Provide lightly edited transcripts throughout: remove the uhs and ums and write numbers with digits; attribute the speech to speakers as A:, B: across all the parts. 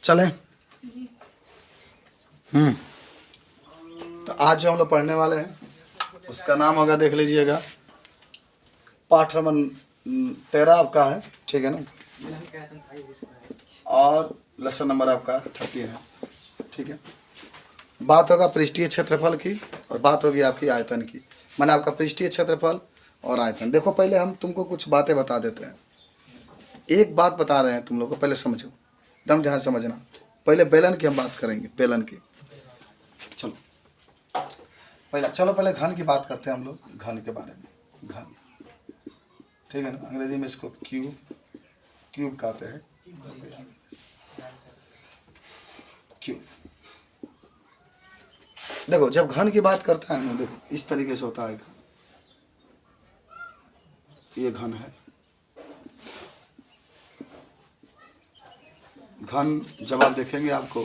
A: चलें। तो आज जो हम लोग पढ़ने वाले हैं उसका नाम होगा, देख लीजिएगा, पाठ नंबर 13 आपका है, ठीक है ना, और लेसन नंबर आपका 30 है, ठीक है। बात होगा पृष्ठीय क्षेत्रफल की और बात होगी आपकी आयतन की। मैंने आपका पृष्ठीय क्षेत्रफल और आयतन। देखो पहले हम तुमको कुछ बातें बता देते हैं। एक बात बता रहे हैं तुम लोग को, पहले समझो, दम ध्यान समझना। पहले बेलन की हम बात करेंगे, बेलन की। चलो पहले घन की बात करते हैं हम लोग, घन के बारे में। घन, ठीक है ना, अंग्रेजी में इसको क्यूब कहते हैं, क्यूब। देखो जब घन की बात करता है ना, देखो इस तरीके से होता है। ये घन है। घन जब आप देखेंगे आपको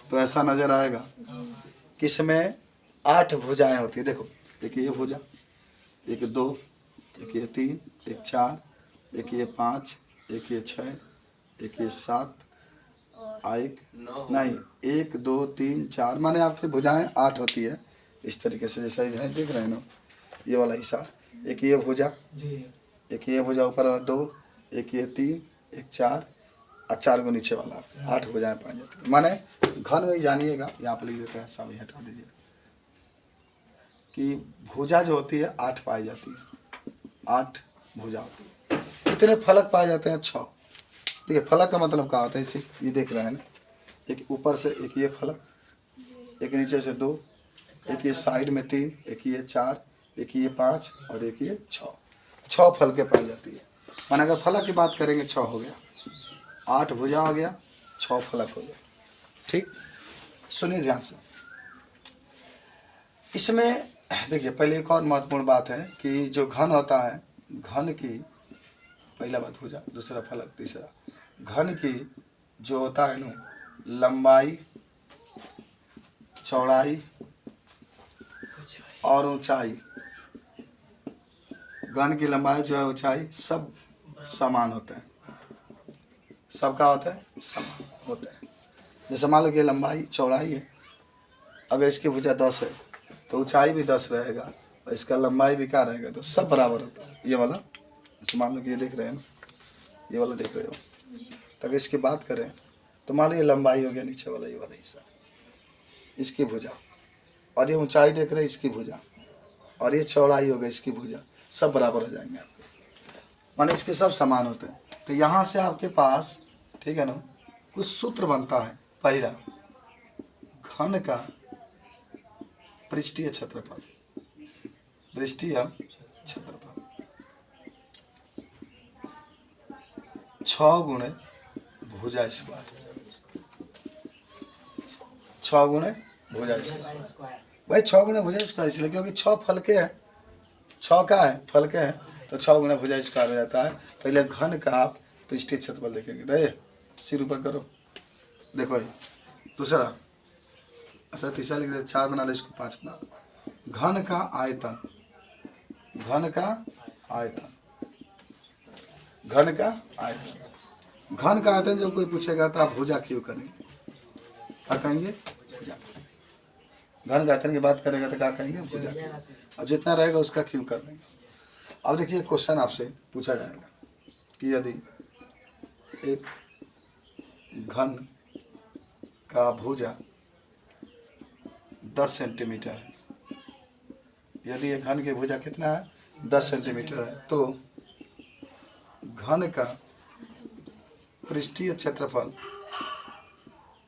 A: तो ऐसा नजर आएगा कि इसमें 8 भुजाएं होती है। देखो एक ये भुजा, एक 2, एक ये 3, एक 4, एक ये 5, एक ये 6, एक ये 7, एक नहीं 1 2 3 4, माने आपकी भुजाएं 8 होती है। इस तरीके से जैसा है, देख रहे हैं ना, ये वाला हिस्सा। एक ये भुजा, एक ये भुजा ऊपर वाला 2, एक ये 3, एक 4 और 4 को नीचे वाला, 8 भुजाएं पाई जाती है। माने घन में जानिएगा, यहाँ पर लिख देते हैं, सब हटा दीजिए, कि भुजा जो होती है 8 पाई जाती है। 8 भुजा होती है। कितने फलक पाए जाते हैं? 6। देखिए फलक का मतलब क्या होता है, इसे ये देख रहे हैं ना, एक ऊपर से एक ये फलक, एक नीचे से 2, एक ये साइड में 3, एक ये 4, एक ये 5 और एक ये 6 फलके पाई जाती है। माने अगर फलक की बात करेंगे 6 हो गया, 8 भुजा हो गया, 6 फलक हो गया, ठीक। सुनिए ध्यान से। इसमें देखिए पहले एक और महत्वपूर्ण बात है कि जो घन होता है, घन की पहला बात भुजा, दूसरा फलक, तीसरा घन की जो होता है ना, लंबाई, चौड़ाई और ऊंचाई, घन की लंबाई जो है, ऊंचाई सब समान होते हैं। सबका होता है, समान होते हैं। जैसे मान लो कि लंबाई चौड़ाई है, अगर इसकी भुजा 10 है तो ऊंचाई भी 10 रहेगा और इसका लंबाई भी क्या रहेगा, तो सब बराबर होता है। ये वाला जैसे मान लो कि ये देख रहे हैं ना, ये वाला देख रहे हो, तो अगर इसकी बात करें तो मान लो ये लंबाई हो गया, नीचे वाला ये वाला हिस्सा, इसकी भुजा, और ये ऊंचाई देख रहे हैं, इसकी भुजा, और ये चौड़ाई हो गई, इसकी भुजा, सब बराबर हो जाएंगे आपके, माने इसके सब समान होते हैं। तो यहाँ से आपके पास, ठीक है ना, कुछ सूत्र बनता है। पहला, घन का पृष्ठीय क्षेत्रफल, पृष्ठीय क्षेत्रफल 6 गुणे भुजा स्क्वायर, 6 गुणे भुजा स्क्वायर। भाई 6 गुणे भुजा स्क्वायर इसलिए क्योंकि 6 फलके हैं, 6 का है फलके हैं, तो 6 गुणे भुजा स्क्वायर हो जाता है। पहले घन का आप पृष्ठीय क्षेत्रफल देखेंगे, तो सिर ऊपर करो, देखो ये दूसरा, अच्छा तीसरा लिख दे, 4 बना लो, इसको 5 बना लो। घन का आयतन, घन का आयतन, घन का आयतन, घन का आयतन जब कोई पूछेगा तो आप भुजा क्यों करेंगे, क्या कहेंगे, भुजा। घन का आयतन की बात करेगा तो क्या कहेंगे, भुजा। अब जितना रहेगा उसका क्यों कर देंगे। अब देखिए क्वेश्चन आपसे पूछा जाएगा कि यदि एक घन का भुजा 10 सेंटीमीटर है, यदि ये घन की भुजा कितना है, 10 सेंटीमीटर है, तो घन का पृष्ठीय क्षेत्रफल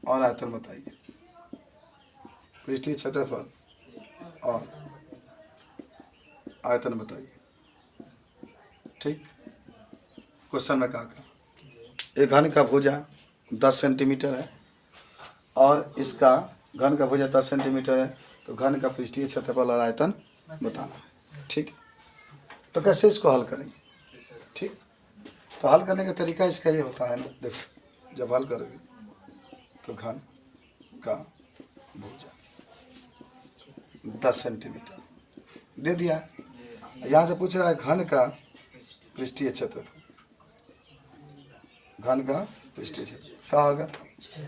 A: और आयतन बताइए। पृष्ठीय क्षेत्रफल और आयतन बताइए, ठीक। क्वेश्चन में कहा एक घन का भुजा 10 सेंटीमीटर है और इसका घन का भुजा 10 सेंटीमीटर है, तो घन का पृष्ठीय क्षेत्रफल और आयतन बताना है, ठीक। तो कैसे इसको हल करेंगे, ठीक। तो हल करने का तरीका इसका ये होता है ना, देखो जब हल करोगे तो घन का भुजा 10 सेंटीमीटर दे दिया, यहाँ से पूछ रहा है घन का पृष्ठीय क्षेत्रफल, घन का पृष्ठीय क्षेत्रफल क्या होगा,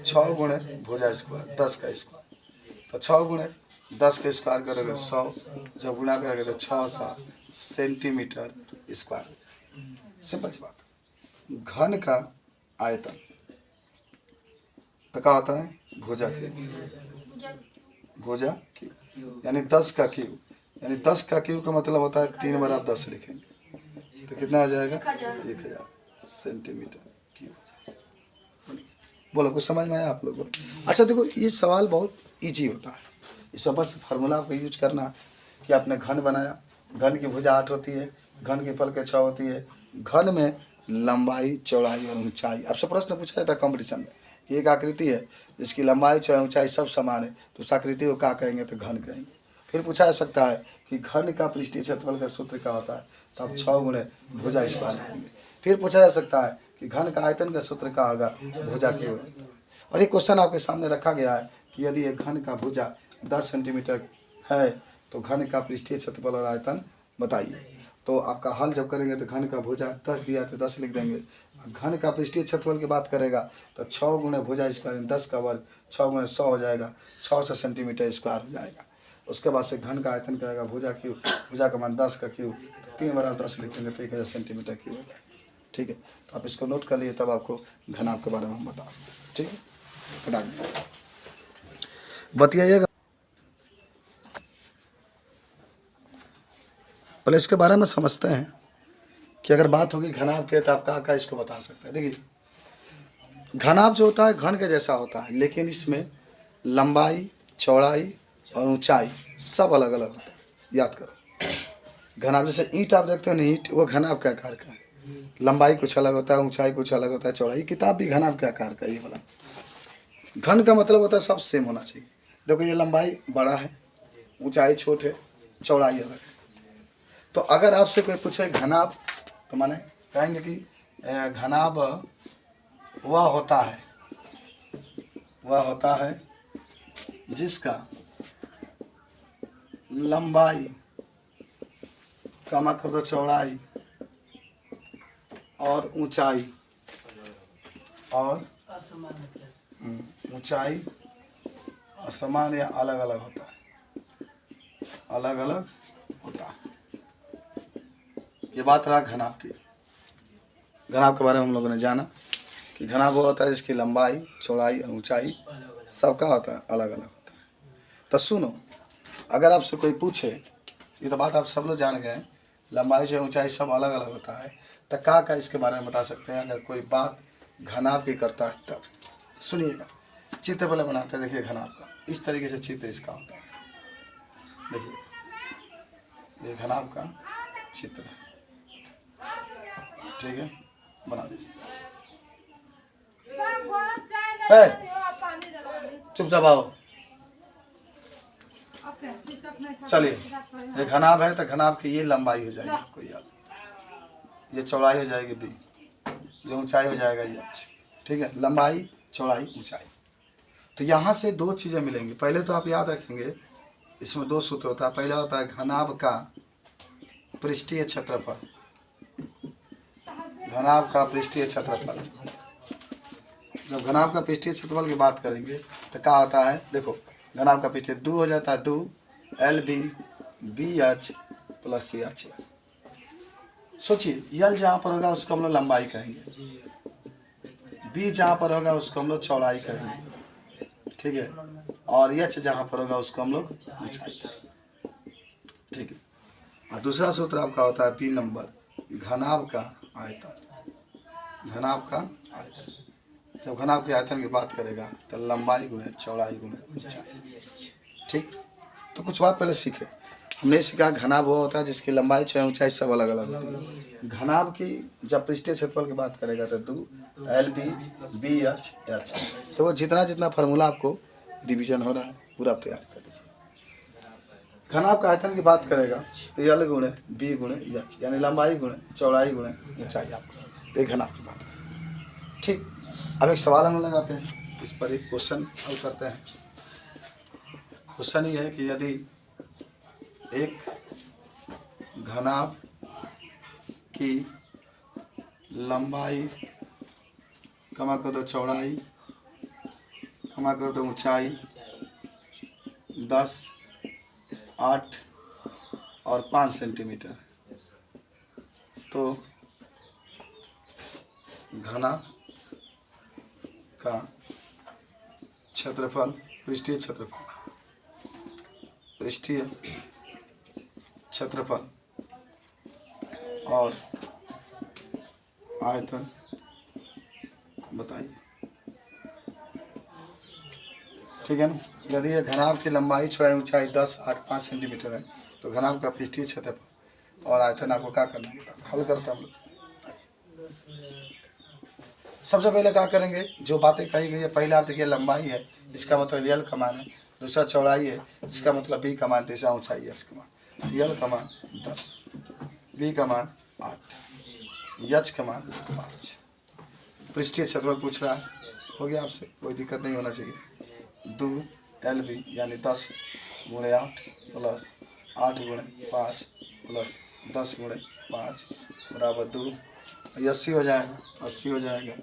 A: 6 गुणे भुजा स्क्वायर 10 का स्क्वायर, तो 6 गुणे 10 का स्क्वायर करोगे 100, जब गुणा करोगे तो 6 सेंटीमीटर स्क्वायर। सिंपल सी बात। घन का आयतन तो क्या होता है भुजा क्यूब, भुजा क्यूब यानी 10 का क्यूब, यानी 10 का क्यूब का मतलब होता है 3 बार आप 10 लिखेंगे तो कितना आ जाएगा 1000 सेंटीमीटर क्यूब। बोलो कुछ समझ में आया आप लोगों को? अच्छा देखो ये सवाल बहुत इजी होता है, इस बस फार्मूला का यूज करना कि आपने घन बनाया, घन की भुजा 8 होती है, घन की फलकें 6 होती है, घन में लंबाई चौड़ाई और ऊंचाई। आपसे प्रश्न पूछा जाता है कंपटीशन में कि एक आकृति है जिसकी लंबाई चौड़ाई ऊंचाई सब समान है तो उस आकृति को क्या कहेंगे तो घन कहेंगे। फिर पूछा जा सकता है कि घन का पृष्ठीय क्षेत्रफल का सूत्र क्या होता है तो आप 6 गुणे भुजा स्क्वायर लिखेंगे। फिर पूछा जा सकता है कि घन का आयतन का सूत्र क्या होगा भुजा क्यूब। और एक क्वेश्चन आपके सामने रखा गया है कि यदि एक घन का भुजा 10 सेंटीमीटर है तो घन का पृष्ठीय क्षेत्रफल और आयतन बताइए। तो आपका हल जब करेंगे तो घन का भुजा 10 दिया तो 10 लिख देंगे, घन का पृष्ठीय क्षेत्रफल की बात करेगा तो 6 गुणे भुजा स्क्वायर 10 का वर्ग 6 गुणे 100 हो जाएगा, 600 सेंटीमीटर स्क्वायर हो जाएगा। उसके बाद से घन का आयतन करेगा भुजा क्यूब, भुजा का मान 10 का क्यूब, 3 बार आप 10 लिखेंगे तो 1000 सेंटीमीटर क्यूब हो जाएगा। ठीक है, तो आप इसको नोट कर लिए तब आपको घनाभ के बारे में हम बता दें। ठीक है, बताइएगा। पहले इसके बारे में समझते हैं कि अगर बात होगी घनाभ के तो आप क्या इसको बता सकते हैं। देखिए घनाभ जो होता है घन के जैसा होता है, लेकिन इसमें लंबाई चौड़ाई और ऊंचाई सब अलग अलग होता है। याद करो घनाभ जैसे ईंट आप देखते हो ना, ईंट वो घनाभ के आकार का है, लंबाई कुछ अलग होता है, ऊंचाई कुछ अलग होता है, चौड़ाई। किताब भी घनाभ के आकार का, ये वाला घन का मतलब होता है सब सेम होना चाहिए। देखो ये लंबाई बड़ा है, ऊंचाई छोट है, चौड़ाई अलग है। तो अगर आपसे कोई पूछे घनाभ तो माने कहेंगे कि घनाभ वह होता है जिसका लंबाई कमा कर दो चौड़ाई और ऊंचाई असमान या अलग अलग होता है, अलग अलग होता है। ये बात रहा घनाभ की। घनाभ के बारे में हम लोगों ने जाना कि घनाभ वो होता है जिसकी लंबाई चौड़ाई और ऊंचाई सबका होता है, अलग अलग होता है। तो सुनो, अगर आपसे कोई पूछे, ये तो बात आप सब लोग जान गए, लंबाई से ऊंचाई सब अलग अलग होता है, तो क्या इसके बारे में बता सकते हैं। अगर कोई बात घनाभ की करता है तब सुनिएगा। चित्र पहले बनाते हैं, देखिए घनाभ का इस तरीके से चित्र इसका होता है। देखिए ये घनाभ का चित्र है, ठीक है, बना दीजिए। चुपचाप आओ, चलिए। ये घनाभ है तो घनाभ की ये लंबाई हो जाएगी आपको याद, ये चौड़ाई हो जाएगी बी, ये ऊंचाई हो जाएगा ये एच। ठीक है, लंबाई चौड़ाई ऊंचाई। तो यहाँ से दो चीज़ें मिलेंगी। पहले तो आप याद रखेंगे इसमें दो सूत्र होता है। पहला होता है घनाभ का पृष्ठीय क्षेत्रफल, घनाभ का पृष्ठीय क्षेत्रफल। जब घनाभ का पृष्ठीय क्षेत्रफल की बात करेंगे तो क्या होता है, देखो घनाभ का पृष्ठीय 2 हो जाता है, 2 LB BH प्लस CH। सोचिए यल जहाँ पर होगा उसको हम लोग लंबाई कहेंगे, बी जहाँ पर होगा उसको हम लोग चौड़ाई कहेंगे, ठीक है, और एच जहाँ पर होगा उसको हम लोग ऊंचाई कहेंगे, ठीक है। और दूसरा सूत्र आपका होता है पी नंबर, घनाभ का आयतन। घनाभ का आयतन, जब घनाभ के आयतन की बात करेगा तो लंबाई गुणे चौड़ाई गुणे ऊंचाई। ठीक, तो कुछ बात पहले सीखे। हमने सीखा घनाभ वो होता है जिसकी लंबाई चौड़ाई ऊंचाई सब अलग अलग होती है। घनाभ की जब पृष्ठीय क्षेत्रफल की बात करेगा तो 2 LB BH H। तो वो जितना फार्मूला आपको रिवीजन हो रहा है पूरा आप तैयार कर लीजिए। घनाभ का आयतन की बात करेगा तो L गुणे B गुणे H, यानी लंबाई गुणे चौड़ाई गुणे ऊंचाई आपको, ये घनाभ की बात है। ठीक, अब एक सवाल हम लगाते हैं, इस पर एक क्वेश्चन हल करते हैं। क्वेश्चन ये है कि यदि एक घनाभ की लंबाई कमा कर दो चौड़ाई क्षमा कर दो, ऊंचाई 10, 8 और 5 सेंटीमीटर। तो घना का क्षेत्रफल, पृष्ठीय क्षेत्रफल और आयतन बताइए। ठीक है ना। यदि ये घनाभ की लंबाई, चौड़ाई, ऊंचाई 10, 8, 5 सेंटीमीटर है तो घनाभ का पृष्ठीय क्षेत्रफल और आयतन आपको क्या करना है, हल करते हैं हम लोग। सबसे पहले क्या करेंगे, जो बातें कही गई है, पहले आप देखिए लंबाई है, इसका मतलब यल का मान है। दूसरा चौड़ाई है, इसका मतलब बी का मान। तीसरा ऊंचाई है, एच का मान। यल का मान 10, बी का मान 8, एच का मान 5। पृष्ठीय क्षेत्रफल पूछ रहा है, हो गया आपसे, कोई दिक्कत नहीं होना चाहिए। 2 LB यानी 10 गुणे 8 प्लस 8 गुणे 5 प्लस 10 गुणे 5 बराबर 2। 80 हो जाएगा, 80 हो जाएगा,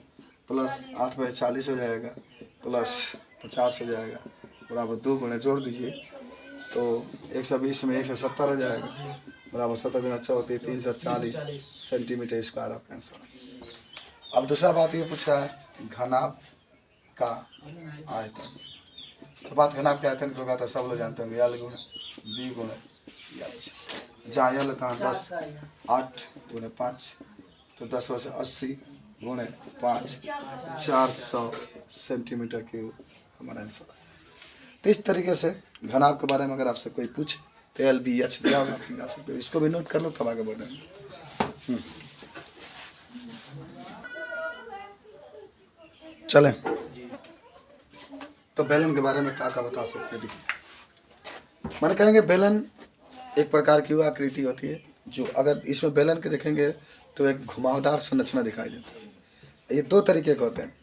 A: प्लस 8/40 हो जाएगा, प्लस 50 हो जाएगा, बराबर 2 गुणे जोड़ दीजिए तो 120 में 170 हो जाएगा, बराबर 7 गुना 34 340 सेंटीमीटर स्क्वायर आपका आंसर। अब दूसरा बात ये पूछ रहा है घनाभ का आयतन। तो बात घनाभ के आयतन को होगा तो सब लोग जानते होंगे, यल गुणे बी गुणे एच। जहाँ यल था 10, 8 गुणे 5 तो 10 से 80 गुणे 5 400 सेंटीमीटर क्यूब हमारा आंसर। तो इस तरीके से घनाभ के बारे में अगर आपसे कोई पूछे तो LBH दिया होगा, आप निकाल सकते हो। इसको भी नोट कर लो, तब आगे बढ़ेंगे। चलें, तो बेलन के बारे में क्या बता सकते हैं। देखिए मैंने कहेंगे बेलन एक प्रकार की वह आकृति होती है जो, अगर इसमें बेलन के देखेंगे तो एक घुमावदार संरचना दिखाई देती है। ये दो तरीके के होते हैं।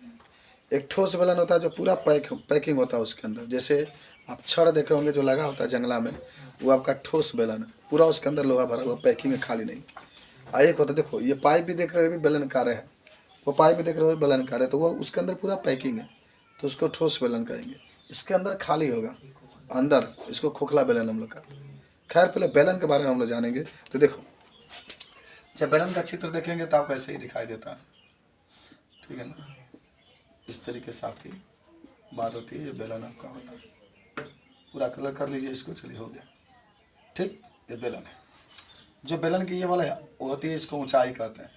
A: एक ठोस बेलन होता है जो पूरा पैकिंग होता है उसके अंदर, जैसे आप छड़ देखे होंगे जो लगा होता है जंगला में, वो आपका ठोस बेलन है, पूरा उसके अंदर लोहा भरा हुआ, पैकिंग है, खाली नहीं। एक होता है, देखो ये पाइप भी देख रहे हो भी बेलन कार्य है, वो पाइप भी देख रहे हो बेलन कार्य है, तो वो उसके अंदर पूरा पैकिंग है, तो उसको ठोस बेलन कहेंगे। इसके अंदर खाली होगा अंदर, इसको खोखला बेलन हम लोग का। खैर पहले बेलन के बारे में हम लोग जानेंगे। तो देखो जब बेलन का चित्र देखेंगे तो आपको ऐसे ही दिखाई देता है, ठीक है ना। इस तरीके से आपकी बात होती है। ये बेलन आपका होता है, पूरा कलर कर लीजिए इसको, चलिए हो गया, ठीक। ये बेलन है। जो बेलन की ये वाला है वो होती है, इसको ऊंचाई कहते हैं,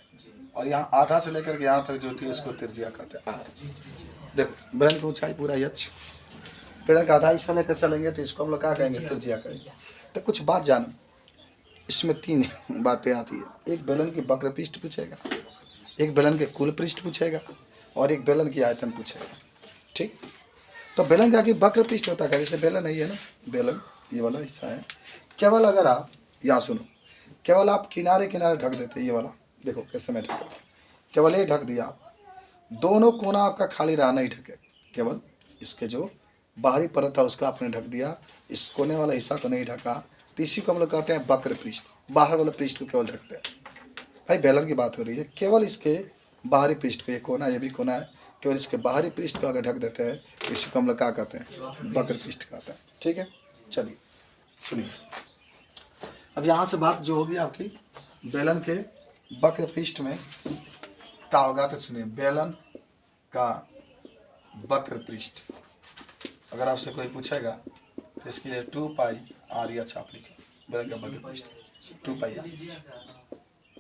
A: और यहाँ आधा से लेकर के यहाँ तक जो होती है इसको त्रिज्या कहते हैं। देखो बेलन की ऊंचाई पूरा एच, बेलन का आधा हिस्सा लेकर चलेंगे तो इसको हम लोग क्या कहेंगे, त्रिज्या कहेंगे। तो कुछ बात जानो, इसमें 3 बातें आती है। एक बेलन की वक्र पृष्ठ पूछेगा, एक बेलन के कुल पृष्ठ पूछेगा, और एक बेलन की आयतन पूछेगा, ठीक। तो बेलन का वक्र पृष्ठ होता है, जैसे बेलन है ना, बेलन ये वाला हिस्सा है। केवल अगर आप यहाँ सुनो, केवल आप किनारे किनारे ढक देते, ये वाला देखो कैसे मैं ढक, केवल ये ढक दिया आप, दोनों कोना आपका खाली रहा, नहीं ढके, केवल इसके जो बाहरी परत था उसका आपने ढक दिया, इस कोने वाला हिस्सा को नहीं ढका, तो इसी को हम लोग कहते हैं वक्र पृष्ठ। बाहर वाला पृष्ठ को केवल ढकते हैं। भाई बेलन की बात हो रही है, केवल इसके बाहरी पृष्ठ को, ये कोना ये भी कोना है, केवल इसके बाहरी पृष्ठ को अगर ढक देते हैं तो इसी को हम लोग क्या कहते हैं, वक्र पृष्ठ कहते हैं, ठीक है। चलिए सुनिए, अब यहाँ से बात जो होगी आपकी बेलन के वक्र पृष्ठ में क्या होगा, तो सुनिए बेलन का वक्र पृष्ठ अगर आपसे कोई पूछेगा तो इसके लिए 2πr आप लिखें, बेलन का वक्र पृष्ठ 2πr।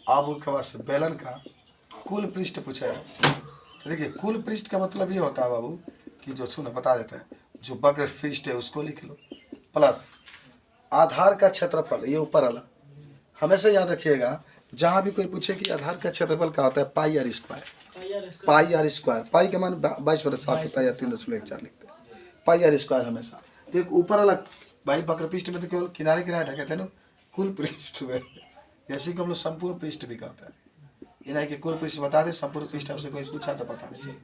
A: अब उसके बाद से बेलन का कुल पृष्ठ पूछेगा, तो देखिए कुल पृष्ठ का मतलब ये होता है बाबू कि जो सुनो बता देते हैं, जो वक्र पृष्ठ है उसको लिख लो, प्लस आधार का क्षेत्रफल, ये ऊपर वाला हमेशा याद रखिएगा। जहाँ भी कोई पूछे कि आधार का क्षेत्रफल क्या होता है, πr स्क्वायर, πr स्क्वायर, पाई के मान 22/7 होता है या 3.14 लिखते हैं, πr स्क्वायर हमेशा। तो एक ऊपर वाला भाई वक्र पृष्ठ में तो केवल किनारे किनारे ढके थे ना, कुल पृष्ठ में, जैसे कि हम लोग संपूर्ण पृष्ठ भी कहते हैं। ये नहीं कि कुल पृष्ठ बता दे, संपूर्ण पृष्ठ आपसे कोई पूछा तो पता नहीं चाहिए।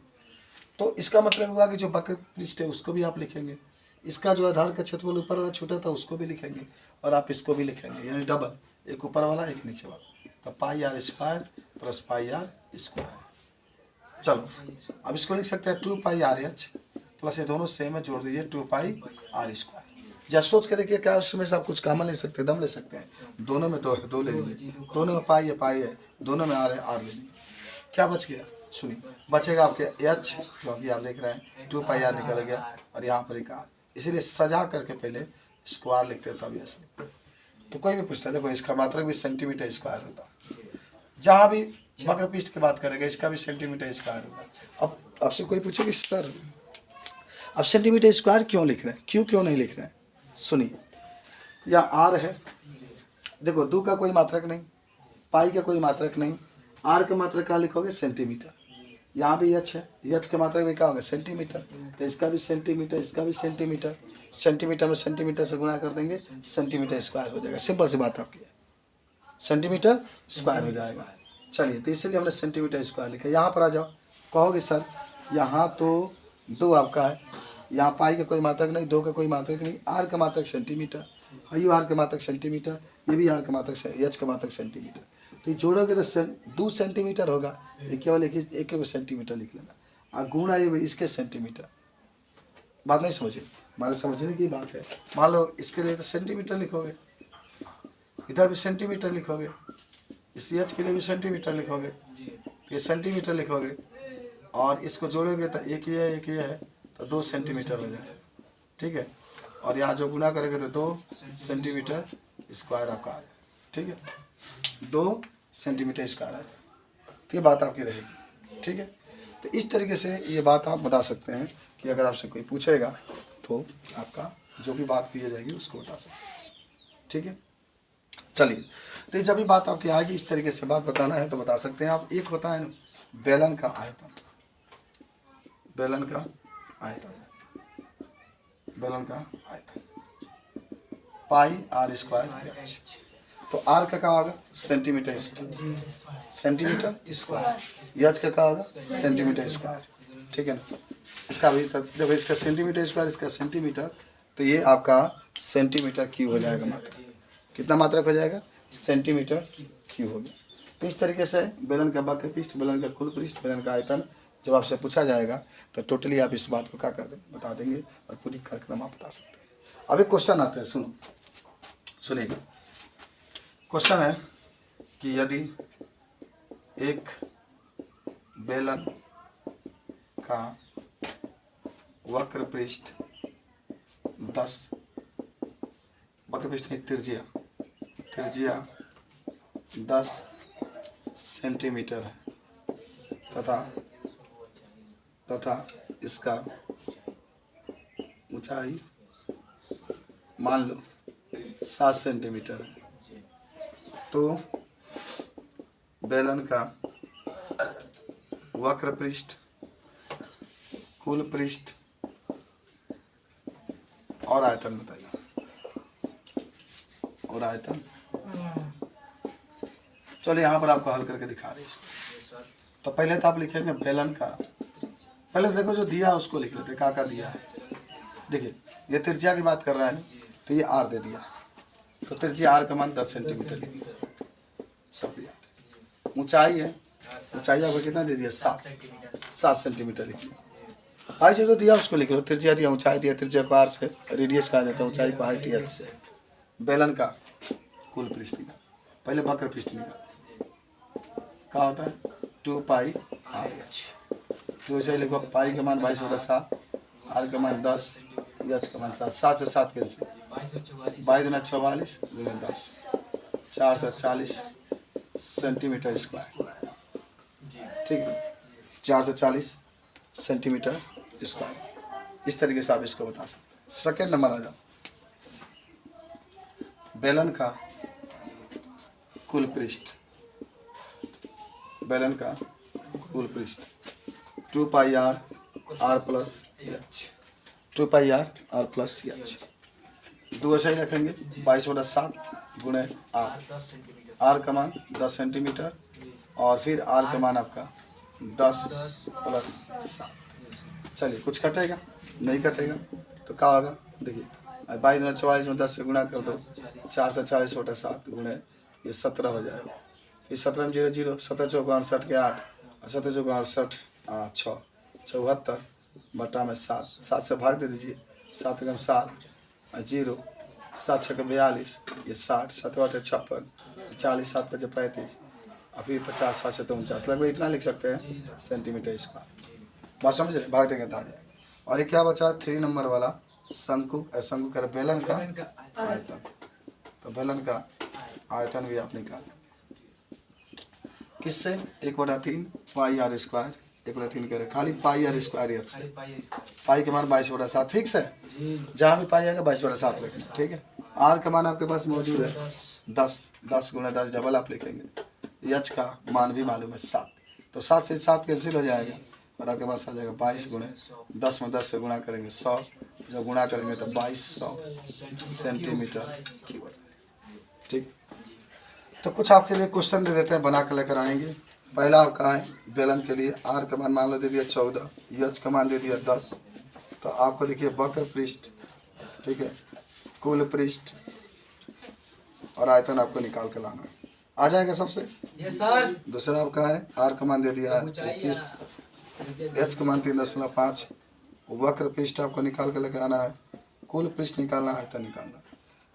A: तो इसका मतलब हुआ कि जो वक्र पृष्ठ है उसको भी आप लिखेंगे, इसका जो आधार का क्षेत्रफल ऊपर वाला छोटा था उसको भी लिखेंगे, और आप इसको भी लिखेंगे, यानी डबल, एक ऊपर वाला एक नीचे वाला। तो πr square plus πr square. चलो अब इसको लिख सकते हैं 2πrh प्लस ये दोनों सेम है, जोड़ दीजिए 2πr²। या सोच के देखिए क्या उसमें से आप कुछ कॉमन ले सकते हैं, दम ले सकते हैं। दोनों में 2 है, 2 ले लीजिए, दोनों में पाई है, दोनों में आर है, आर ले लीजिए। क्या बच गया, सुनिए, बचेगा आपके एच, क्योंकि आप लिख रहे हैं 2πr निकल गया, और यहाँ पर एक आर, इसीलिए सजा करके पहले स्क्वायर लिखते हैं तब ऐसे। तो कोई भी पूछता है, देखो इसका मात्रक भी सेंटीमीटर स्क्वायर होता है, जहाँ भी वक्र पृष्ठ की बात करेंगे इसका भी सेंटीमीटर स्क्वायर होगा। अब आपसे कोई पूछे कि सर अब सेंटीमीटर स्क्वायर क्यों लिख रहे हैं, क्यों नहीं लिख रहे हैं, सुनिए, या आर है, देखो 2 का कोई मात्रक नहीं, पाई का कोई मात्रक नहीं, आर का मात्रक क्या लिखोगे, सेंटीमीटर। यहाँ भी एच है, एच का मात्रक भी क्या होगा, सेंटीमीटर, तो इसका भी सेंटीमीटर, इसका भी सेंटीमीटर, सेंटीमीटर में सेंटीमीटर से गुणा कर देंगे, सेंटीमीटर स्क्वायर हो जाएगा। सिंपल सी बात आपकी है, सेंटीमीटर स्क्वायर हो जाएगा। चलिए, तो इसलिए हमने सेंटीमीटर स्क्वायर लिखा। यहाँ पर आ जाओ, कहोगे सर यहाँ तो 2 आपका है, यहाँ पाई का कोई मात्रक नहीं, 2 का कोई मात्रक नहीं, आर का मात्रक सेंटीमीटर, यू आर का मात्रक सेंटीमीटर, ये भी आर का मात्रक, एच का मात्रक सेंटीमीटर, तो ये जोड़ोगे तो 2 सेंटीमीटर होगा, ये केवल एक सेंटीमीटर लिख लेना, और गुणा ये इसके सेंटीमीटर। बात नहीं समझिए, हमारे समझने की बात है। मान लो इसके लिए तो सेंटीमीटर लिखोगे, इधर भी सेंटीमीटर लिखोगे, इस एच के लिए भी सेंटीमीटर लिखोगे, तो ये सेंटीमीटर लिखोगे, और इसको जोड़ोगे तो एक ये है, तो 2 सेंटीमीटर हो जाएगा, ठीक है। और यहाँ जो गुना करेंगे तो 2 सेंटीमीटर स्क्वायर आपका आ जाएगा, ठीक है, 2 सेंटीमीटर स्क्वायर आ जाएगा। तो ये बात आपकी रहेगी, ठीक है। तो इस तरीके से ये बात आप बता सकते हैं कि अगर आपसे कोई पूछेगा तो आपका जो भी बात की जाएगी उसको बता सकते हैं, ठीक है। चलिए, तो ये जब भी बात आपकी आएगी इस तरीके से बात बताना है तो बता सकते हैं आप। एक होता है बेलन का आयतन, बेलन का आयतन, बेलन का आयतन, पाई आर स्क्वायर एच, तो आर का क्या होगा, centimetre square, centimetre square, H का क्या होगा, सेंटीमीटर स्क्वायर, ठीक है ना। इसका भी देखो, इसका सेंटीमीटर स्क्वायर, इसका सेंटीमीटर, तो ये आपका सेंटीमीटर क्यूब हो जाएगा मात्रक। कितना मात्रक हो जाएगा, सेंटीमीटर क्यूब हो गया। तो इस तरीके से बेलन का वक्र पृष्ठ, बेलन का कुल पृष्ठ, बेलन का आयतन जब आपसे पूछा जाएगा तो टोटली आप इस बात को क्या कर देंगे, बता देंगे, और पूरी कार्यक्रम आप बता सकते हैं। अब एक क्वेश्चन आता है, सुनिएगा। क्वेश्चन है कि यदि एक बेलन का वक्र पृष्ठ 10, वक्र पृष्ठ की त्रिज्या 10 सेंटीमीटर है, तथा इसका ऊंचाई मान लो 7 सेंटीमीटर है, तो बेलन का वक्र पृष्ठ, कुल पृष्ठ और आयतन बताइए, और आयतन। चलिए यहाँ पर आपको हल करके दिखा रहे हैं इसको। तो पहले तो आप लिखेंगे बेलन का, पहले देखो जो दिया उसको लिख लेते, का दिया है। देखिए ये त्रिज्या की बात कर रहा है, तो ये आर दे दिया, तो त्रिज्या आर का मान 10 सेंटीमीटर लिख लिया, सब याद। ऊंचाई है, ऊंचाई आपको कितना दे दिया, 7 सेंटीमीटर लिख लिया। हाइट जो दिया उसको लिख लो, त्रिज्या दिया, ऊंचाई दिया, त्रिज्या को आर से रेडियस कहा जाता है, ऊंचाई को हाइट एच से। बेलन का कुल पृष्ठ निकाल, पहले वक्र पृष्ठ निकाल, क्या होता है 2πr/h। तो इसे लिखो, पाई का मान 22/7, आर का मान 10, एच का मान 7, 7 से 7 कैंसिल, 22 × 44 × 10, 440 सेंटीमीटर स्क्वायर, ठीक है, 440 सेंटीमीटर स्क्वायर। इस तरीके से आप इसको बता सकते हैं। सेकेंड नंबर आ जाओ, बेलन का कुल पृष्ठ, बेलन का कुल पृष्ठ 2πr r+h, 2πr r+h, दो ऐसा ही रखेंगे, 22/7 गुणे आर का मान 10 सेंटीमीटर, और फिर आर का मान आपका 10 + 7। चलिए, कुछ कटेगा नहीं कटेगा तो क्या होगा, देखिए 22 × 44 में 10 से गुणा कर दो, 4 से 40/7 गुणे ये 17 हो जाएगा, फिर 17 में 0 0, 17 × 4 = 68 के 8, और 17 × 4 = 68 6 74 बटा में 7, 7 से भाग दे दीजिए, 7 एकम 7, 0, 7 छक्के 42, ये 60, 7 आठ 56, 40, 7 पचे 35, और फिर 50, 7 से 49, लगभग इतना लिख सकते हैं सेंटीमीटर स्क्वायर। बात समझ रहे, भाग देंगे तो आ जाए। और ये क्या बचा 3 नंबर वाला शंकु, शंकु कर बेलन का आयतन, तो बेलन का आयतन भी आप निकाल किससे 1/3 पाई आर स्क्वायर, 1/3 करे खाली पाई आर स्क्वायर एच से, पाई के मान 22/7 फिक्स है, जहाँ भी पाई आएगा 22/7 लिखेंगे, ठीक है। आर का मान आपके पास मौजूद है 10, 10 गुना 10 डबल आप लिखेंगे, एच का मान भी मालूम है 7, तो 7 से 7 कैंसिल हो जाएगा और आपके पास आ जाएगा 22 गुणे 10 में 10 से गुणा करेंगे 100, जब गुणा करेंगे तो 2200 सेंटीमीटर क्यूब, ठीक। तो कुछ आपके लिए क्वेश्चन दे देते हैं, बना कर लेकर आएंगे। पहला आपका है बेलन के लिए आर का मान लो दे दिया 14, एच का मान दे दिया 10, तो आपको देखिए वक्र पृष्ठ, ठीक है, कुल पृष्ठ और आयतन आपको निकाल कर लाना है, आ जाएगा सबसे।
B: Yes sir.
A: दूसरा आपका है आर का मान दे दिया है 21, एच का मान 3.5, वक्र पृष्ठ आपको निकाल कर लेकर आना है, कुल पृष्ठ निकालना है, आयतन निकालना है।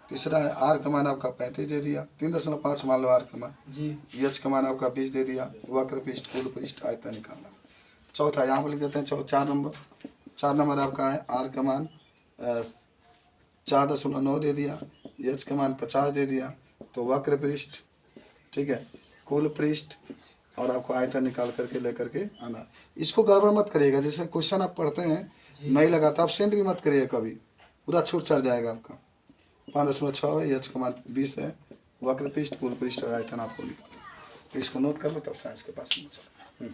A: तीसरा है आर का मान आपका 35 दे दिया, 3.5 मान लो आर का मान जी, एच का मान आपका 20 दे दिया, वक्र पृष्ठ कुल पृष्ठ आयतन निकालना। चौथा यहाँ पर लिख देते हैं 4 नंबर, 4 नंबर आपका है आर का मान 4.9 दे दिया, एच का मान 50 दे दिया, तो वक्र पृष्ठ, ठीक है, कुल पृष्ठ और आपको आयतन निकाल करके लेकर के आना। इसको गड़बड़ मत करिएगा, जैसे क्वेश्चन आप पढ़ते हैं नहीं लगा तो आप सेंड भी मत करिएगा, कभी पूरा छूट चढ़ जाएगा आपका। 5.6 है, एच का मान 20 है, वक्र पृष्ठ कुल पृष्ठ और आयतन आपको निकालना, इसको नोट कर लो तब साइंस के पास में चलो।